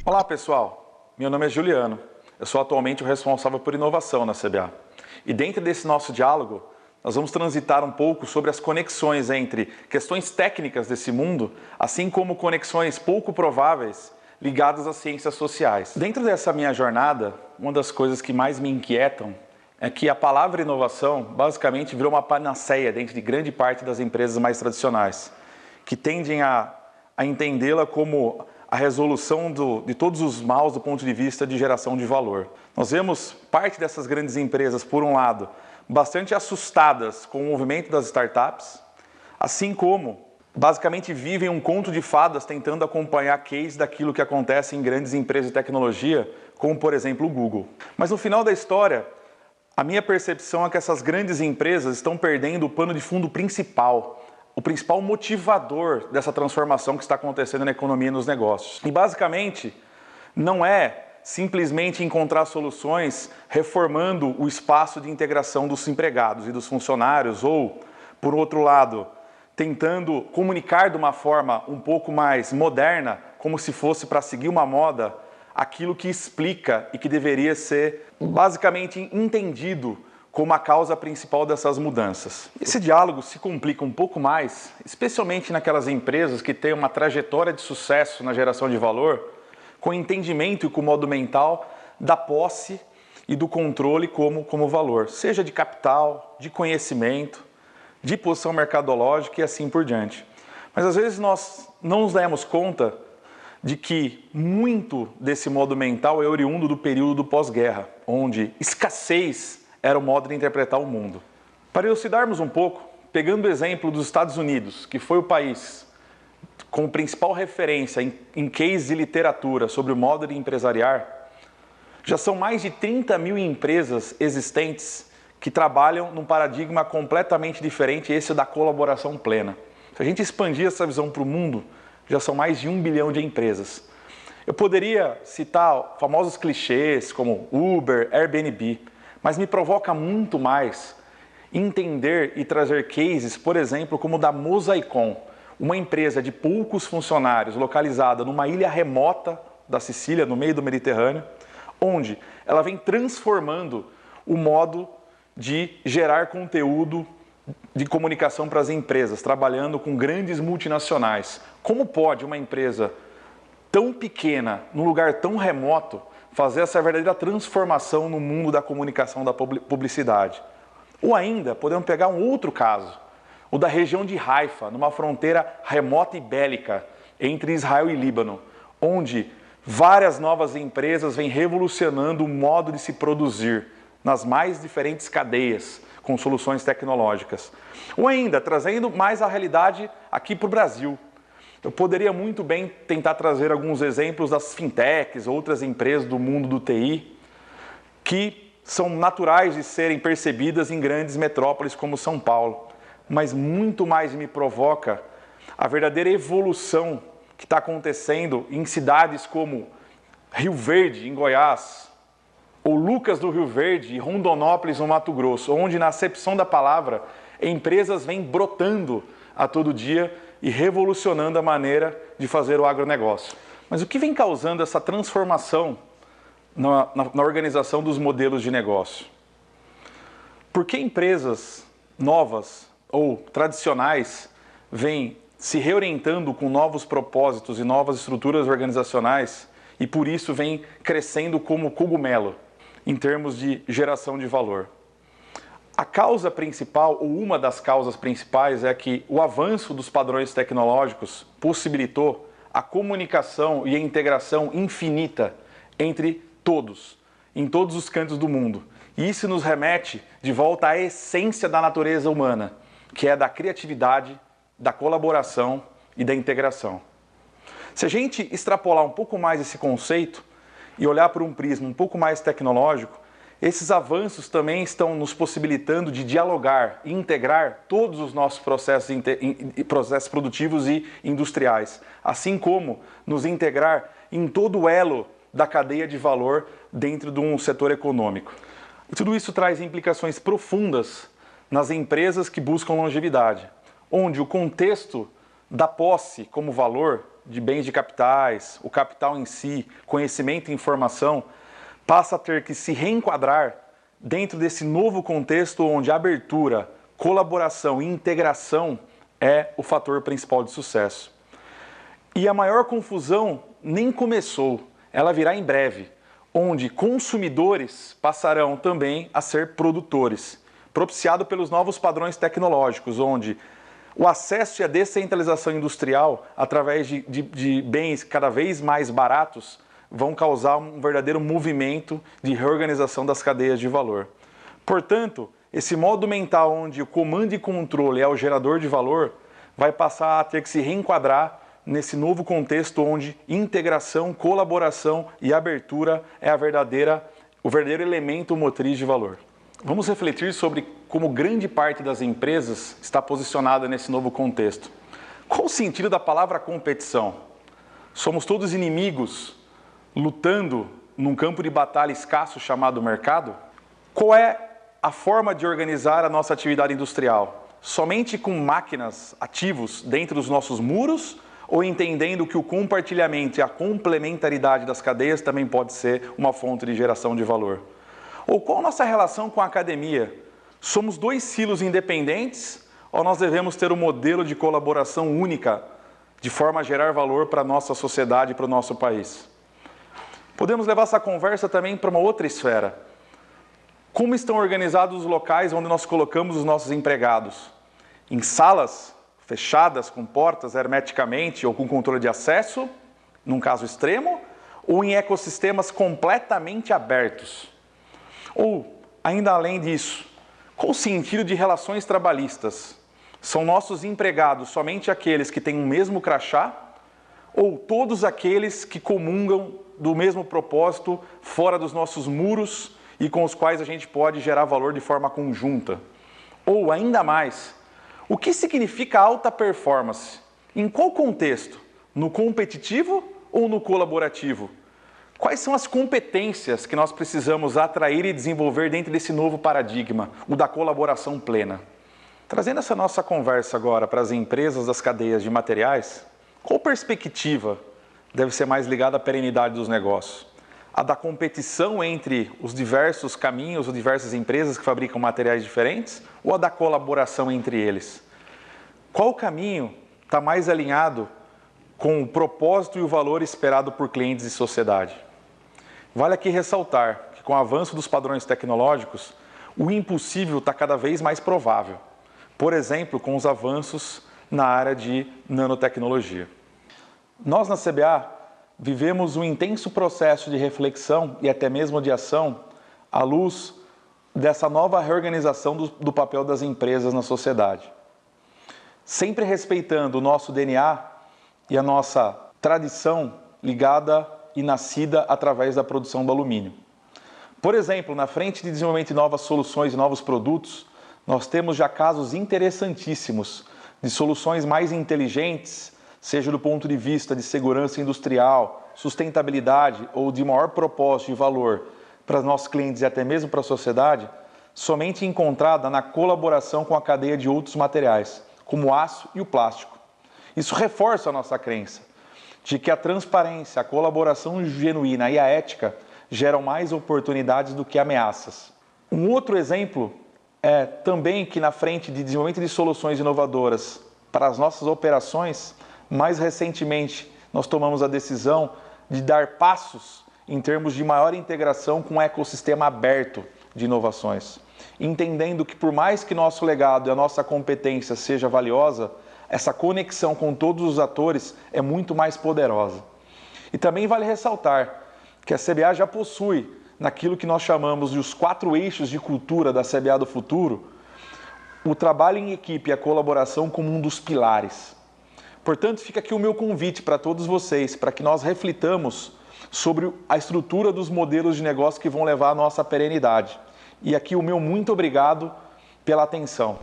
Olá pessoal, meu nome é Juliano, eu sou atualmente o responsável por inovação na CBA. E dentro desse nosso diálogo, nós vamos transitar um pouco sobre as conexões entre questões técnicas desse mundo, assim como conexões pouco prováveis ligadas às ciências sociais. Dentro dessa minha jornada, uma das coisas que mais me inquietam é que a palavra inovação basicamente virou uma panaceia dentro de grande parte das empresas mais tradicionais, que tendem a entendê-la como a resolução de todos os maus do ponto de vista de geração de valor. Nós vemos parte dessas grandes empresas, por um lado, bastante assustadas com o movimento das startups, assim como basicamente vivem um conto de fadas tentando acompanhar case daquilo que acontece em grandes empresas de tecnologia, como por exemplo o Google. Mas no final da história, a minha percepção é que essas grandes empresas estão perdendo o pano de fundo principal, o principal motivador dessa transformação que está acontecendo na economia e nos negócios. E basicamente, não é simplesmente encontrar soluções reformando o espaço de integração dos empregados e dos funcionários ou, por outro lado, tentando comunicar de uma forma um pouco mais moderna, como se fosse para seguir uma moda, aquilo que explica e que deveria ser basicamente entendido como a causa principal dessas mudanças. Esse diálogo se complica um pouco mais, especialmente naquelas empresas que têm uma trajetória de sucesso na geração de valor, com entendimento e com modo mental da posse e do controle como valor, seja de capital, de conhecimento, de posição mercadológica e assim por diante. Mas às vezes nós não nos damos conta de que muito desse modo mental é oriundo do período do pós-guerra, onde escassez era o modo de interpretar o mundo. Para elucidarmos um pouco, pegando o exemplo dos Estados Unidos, que foi o país como principal referência em case de literatura sobre o modo de empresariar, já são mais de 30 mil empresas existentes que trabalham num paradigma completamente diferente, esse da colaboração plena. Se a gente expandir essa visão para o mundo, já são mais de 1 bilhão de empresas. Eu poderia citar famosos clichês como Uber, Airbnb, mas me provoca muito mais entender e trazer cases, por exemplo, como o da Mosaicon, uma empresa de poucos funcionários localizada numa ilha remota da Sicília, no meio do Mediterrâneo, onde ela vem transformando o modo de gerar conteúdo de comunicação para as empresas, trabalhando com grandes multinacionais. Como pode uma empresa tão pequena, num lugar tão remoto, fazer essa verdadeira transformação no mundo da comunicação, da publicidade? Ou ainda, podemos pegar um outro caso, o da região de Haifa, numa fronteira remota e bélica entre Israel e Líbano, onde várias novas empresas vêm revolucionando o modo de se produzir nas mais diferentes cadeias, com soluções tecnológicas. Ou ainda, trazendo mais a realidade aqui para o Brasil. Eu poderia muito bem tentar trazer alguns exemplos das fintechs, outras empresas do mundo do TI, que são naturais de serem percebidas em grandes metrópoles como São Paulo. Mas muito mais me provoca a verdadeira evolução que está acontecendo em cidades como Rio Verde, em Goiás, ou Lucas do Rio Verde e Rondonópolis, no Mato Grosso, onde, na acepção da palavra, empresas vêm brotando a todo dia e revolucionando a maneira de fazer o agronegócio. Mas o que vem causando essa transformação na organização dos modelos de negócio? Por que empresas novas ou tradicionais vêm se reorientando com novos propósitos e novas estruturas organizacionais e por isso vêm crescendo como cogumelo em termos de geração de valor? A causa principal, ou uma das causas principais, é que o avanço dos padrões tecnológicos possibilitou a comunicação e a integração infinita entre todos, em todos os cantos do mundo. E isso nos remete de volta à essência da natureza humana, que é da criatividade, da colaboração e da integração. Se a gente extrapolar um pouco mais esse conceito e olhar por um prisma um pouco mais tecnológico, esses avanços também estão nos possibilitando de dialogar e integrar todos os nossos processos produtivos e industriais, assim como nos integrar em todo o elo da cadeia de valor dentro de um setor econômico. E tudo isso traz implicações profundas nas empresas que buscam longevidade, onde o contexto da posse como valor de bens de capitais, o capital em si, conhecimento e informação, passa a ter que se reenquadrar dentro desse novo contexto onde abertura, colaboração e integração é o fator principal de sucesso. E a maior confusão nem começou, ela virá em breve, onde consumidores passarão também a ser produtores, propiciado pelos novos padrões tecnológicos, onde o acesso e a descentralização industrial, através de bens cada vez mais baratos, vão causar um verdadeiro movimento de reorganização das cadeias de valor. Portanto, esse modo mental onde o comando e controle é o gerador de valor, vai passar a ter que se reenquadrar nesse novo contexto onde integração, colaboração e abertura é o verdadeiro elemento motriz de valor. Vamos refletir sobre como grande parte das empresas está posicionada nesse novo contexto. Qual o sentido da palavra competição? Somos todos inimigos lutando num campo de batalha escasso chamado mercado? Qual é a forma de organizar a nossa atividade industrial? Somente com máquinas, ativos dentro dos nossos muros? Ou entendendo que o compartilhamento e a complementaridade das cadeias também pode ser uma fonte de geração de valor? Ou qual a nossa relação com a academia? Somos dois silos independentes ou nós devemos ter um modelo de colaboração única de forma a gerar valor para a nossa sociedade e para o nosso país? Podemos levar essa conversa também para uma outra esfera. Como estão organizados os locais onde nós colocamos os nossos empregados? Em salas fechadas, com portas hermeticamente ou com controle de acesso, num caso extremo, ou em ecossistemas completamente abertos? Ou, ainda além disso, qual o sentido de relações trabalhistas? São nossos empregados somente aqueles que têm o mesmo crachá? Ou todos aqueles que comungam do mesmo propósito fora dos nossos muros e com os quais a gente pode gerar valor de forma conjunta? Ou, ainda mais, o que significa alta performance? Em qual contexto? No competitivo ou no colaborativo? Quais são as competências que nós precisamos atrair e desenvolver dentro desse novo paradigma, o da colaboração plena? Trazendo essa nossa conversa agora para as empresas das cadeias de materiais, qual perspectiva deve ser mais ligada à perenidade dos negócios? A da competição entre os diversos caminhos, as diversas empresas que fabricam materiais diferentes, ou a da colaboração entre eles? Qual caminho está mais alinhado com o propósito e o valor esperado por clientes e sociedade? Vale aqui ressaltar que com o avanço dos padrões tecnológicos, o impossível está cada vez mais provável. Por exemplo, com os avanços na área de nanotecnologia. Nós na CBA vivemos um intenso processo de reflexão e até mesmo de ação à luz dessa nova reorganização do papel das empresas na sociedade. Sempre respeitando o nosso DNA e a nossa tradição ligada e nascida através da produção do alumínio. Por exemplo, na frente de desenvolvimento de novas soluções e novos produtos, nós temos já casos interessantíssimos de soluções mais inteligentes, seja do ponto de vista de segurança industrial, sustentabilidade ou de maior propósito de valor para os nossos clientes e até mesmo para a sociedade, somente encontrada na colaboração com a cadeia de outros materiais, como o aço e o plástico. Isso reforça a nossa crença de que a transparência, a colaboração genuína e a ética geram mais oportunidades do que ameaças. Um outro exemplo é também que na frente de desenvolvimento de soluções inovadoras para as nossas operações, mais recentemente nós tomamos a decisão de dar passos em termos de maior integração com um ecossistema aberto de inovações, entendendo que por mais que nosso legado e a nossa competência seja valiosa, essa conexão com todos os atores é muito mais poderosa. E também vale ressaltar que a CBA já possui, naquilo que nós chamamos de os 4 eixos de cultura da CBA do futuro, o trabalho em equipe e a colaboração como um dos pilares. Portanto, fica aqui o meu convite para todos vocês, para que nós reflitamos sobre a estrutura dos modelos de negócio que vão levar à nossa perenidade. E aqui o meu muito obrigado pela atenção.